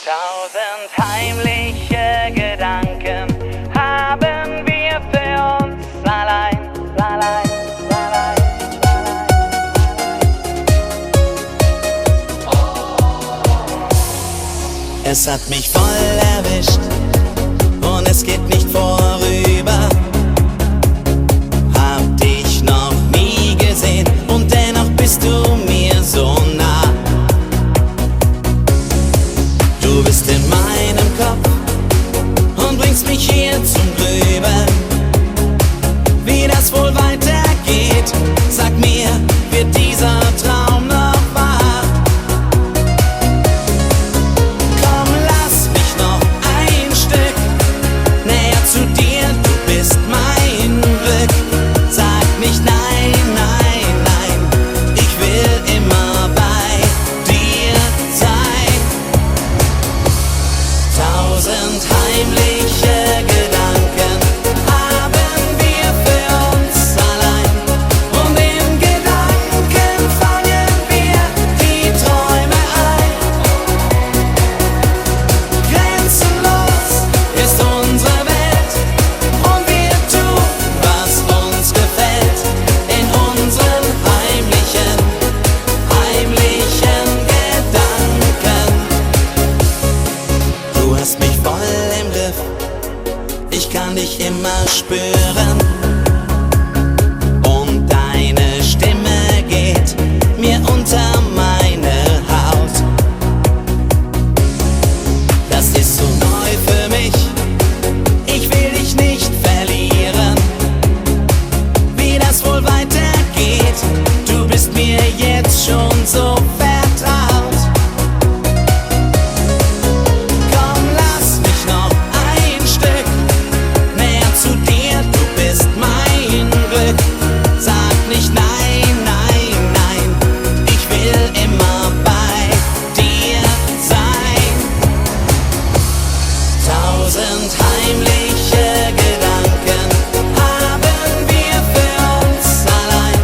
Tausend heimliche Gedanken haben wir für uns allein, allein, allein, allein. Es hat mich voll erwischt und es geht nicht vorüber. Hab dich noch nie gesehen und dennoch bist du mir so nah. Du bist in meinem Kopf und bringst mich hier zum Grübeln. Wie das wohl weitergeht, sag mir, wird dieser Traum noch wahr? Komm, lass mich noch ein Stück näher zu dir, du bist mein Glück. Sag nicht nein, nein, nein, ich will immer bei dir sein. Tausend heimliche Gedanken haben wir für uns allein. Und in Gedanken fangen wir die Träume ein. Grenzenlos ist unsere Welt und wir tun, was uns gefällt. In unseren heimlichen, heimlichen Gedanken. Du hast mich voll im Griff, ich kann dich immer spüren. Und deine Stimme geht mir unter meine Haut. Das ist so neu für mich, ich will dich nicht verlieren. Wie das wohl weitergeht, du bist mir jetzt schon so vertraut. Komm, lass mich noch ein Stück näher zu dir, du bist mein Glück. Sag nicht nein, nein, nein, ich will immer bei dir sein. Tausend heimliche Gedanken haben wir für uns allein.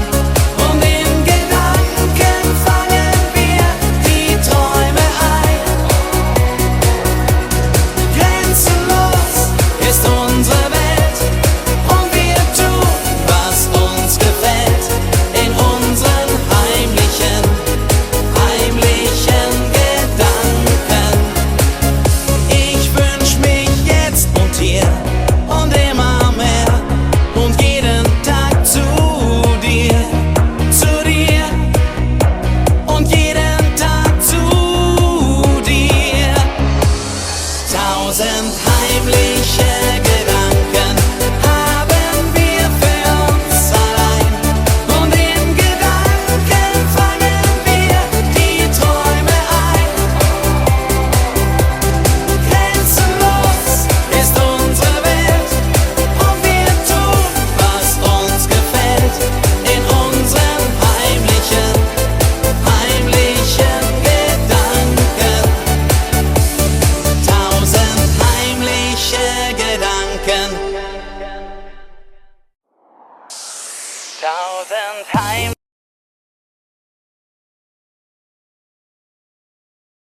Und in Gedanken fangen wir die Träume ein. Grenzenlos ist unsere Welt und wir tun, was uns gefällt. In unseren heimlichen, heimlichen Gedanken. Ich wünsch mich jetzt und hier und immer mehr und jeden Tag zu dir und jeden Tag zu dir. Tausend heimliche Gedanken haben wir für uns allein. Und in Gedanken fangen wir die Träume ein. Grenzenlos ist unsere Welt und wir tun, was uns gefällt. In unseren heimlichen, heimlichen Gedanken. Tausend heimliche Gedanken. Tausend heimliche